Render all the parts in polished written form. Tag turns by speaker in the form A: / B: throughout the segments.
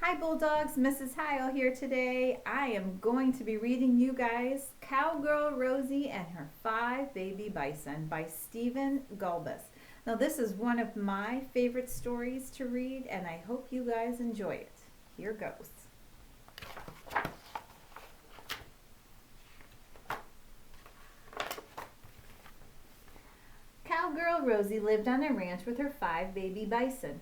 A: Hi Bulldogs, Mrs. Heil here today. I am going to be reading you guys Cowgirl Rosie and Her Five Baby Bison by Stephen Gulbis. Now this is one of my favorite stories to read and I hope you guys enjoy it. Here goes. Cowgirl Rosie lived on a ranch with her 5 baby bison.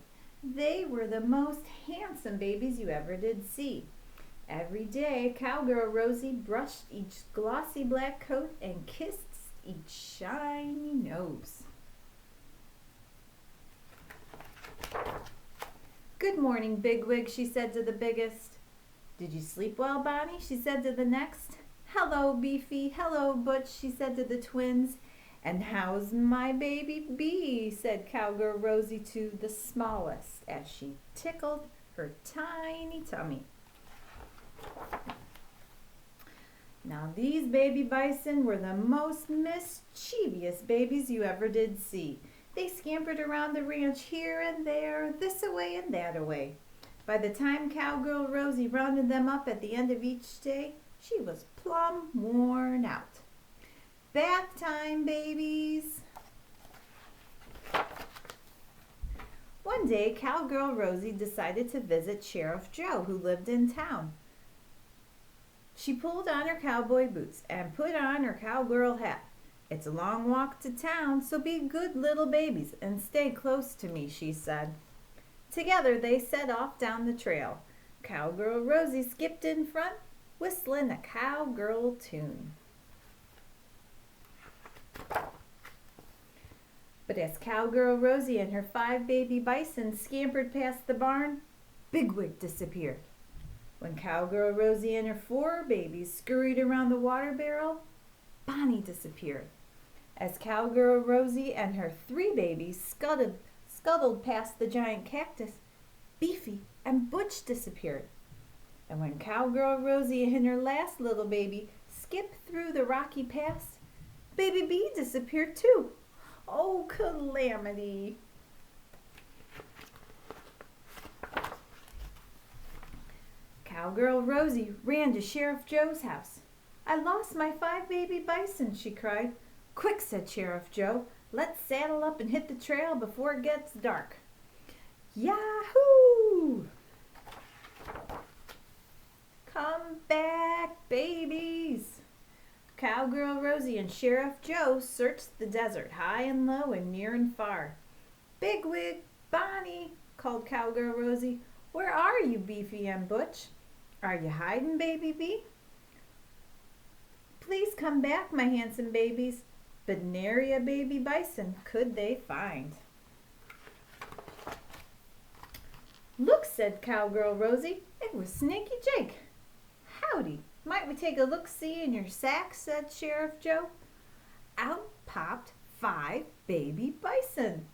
A: They were the most handsome babies you ever did see. Every day, Cowgirl Rosie brushed each glossy black coat and kissed each shiny nose. "Good morning, Bigwig," she said to the biggest. "Did you sleep well, Bonnie?" she said to the next. "Hello, Beefy. Hello, Butch," she said to the twins. "And how's my baby bee?" said Cowgirl Rosie to the smallest as she tickled her tiny tummy. Now these baby bison were the most mischievous babies you ever did see. They scampered around the ranch here and there, this away and that away. By the time Cowgirl Rosie rounded them up at the end of each day, she was plumb worn out. "Bath time, babies." One day, Cowgirl Rosie decided to visit Sheriff Joe, who lived in town. She pulled on her cowboy boots and put on her cowgirl hat. "It's a long walk to town, so be good little babies and stay close to me," she said. Together they set off down the trail. Cowgirl Rosie skipped in front, whistling a cowgirl tune. But as Cowgirl Rosie and her 5 baby bison scampered past the barn, Bigwig disappeared. When Cowgirl Rosie and her 4 babies scurried around the water barrel, Bonnie disappeared. As Cowgirl Rosie and her 3 babies scuttled past the giant cactus, Beefy and Butch disappeared. And when Cowgirl Rosie and her last little baby skipped through the rocky pass, Baby Bee disappeared too. Oh, calamity. Cowgirl Rosie ran to Sheriff Joe's house. "I lost my 5 baby bison," she cried. "Quick," said Sheriff Joe. "Let's saddle up and hit the trail before it gets dark." Yahoo! Come back, babies! Cowgirl Rosie and Sheriff Joe searched the desert high and low and near and far. "Bigwig, Bonnie," called Cowgirl Rosie. "Where are you, Beefy and Butch? Are you hiding, Baby Bee? Please come back, my handsome babies." But nary a baby bison could they find. "Look," said Cowgirl Rosie. "It was Snaky Jake." "Howdy. Might we take a look-see in your sack?" said Sheriff Joe. Out popped 5 baby bison.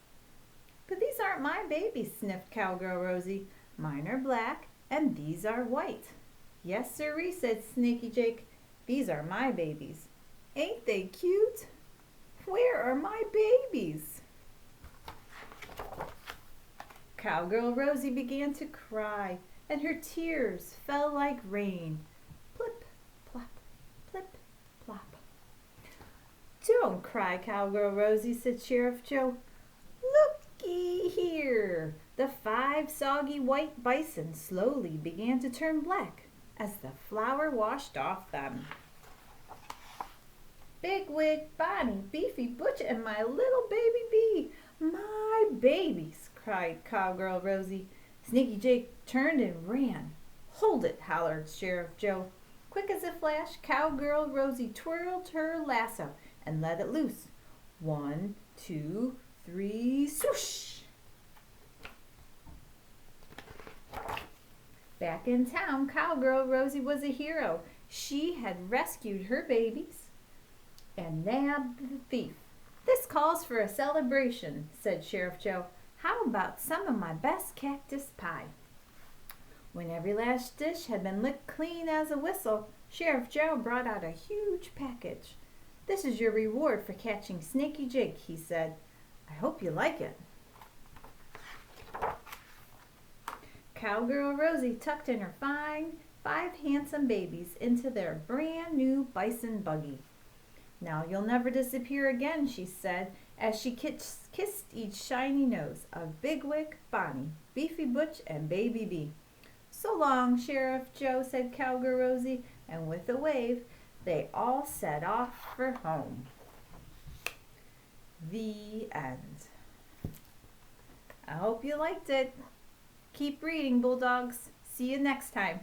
A: "But these aren't my babies," sniffed Cowgirl Rosie. "Mine are black and these are white." "Yes, sirree," said Snaky Jake. "These are my babies." "Ain't they cute? Where are my babies?" Cowgirl Rosie began to cry, and her tears fell like rain. Plip, plop, plip, plop. "Don't cry, Cowgirl Rosie," said Sheriff Joe. "Looky here." The 5 soggy white bison slowly began to turn black as the flour washed off them. "Bigwig, Bonnie, Beefy, Butch, and my little baby bee. My babies!" cried Cowgirl Rosie. Sneaky Jake turned and ran. "Hold it!" hollered Sheriff Joe. Quick as a flash, Cowgirl Rosie twirled her lasso and let it loose. 1, 2, 3, swoosh! Back in town, Cowgirl Rosie was a hero. She had rescued her babies and nabbed the thief. "This calls for a celebration," said Sheriff Joe. "How about some of my best cactus pie?" When every last dish had been licked clean as a whistle, Sheriff Joe brought out a huge package. "This is your reward for catching Snaky Jake," he said. "I hope you like it." Cowgirl Rosie tucked in her fine 5 handsome babies into their brand new bison buggy. "Now you'll never disappear again," she said, as she kissed each shiny nose of Bigwig, Bonnie, Beefy Butch, and Baby Bee. "So long, Sheriff Joe," said Cowgirl Rosie, and with a wave, they all set off for home. The end. I hope you liked it. Keep reading, Bulldogs. See you next time.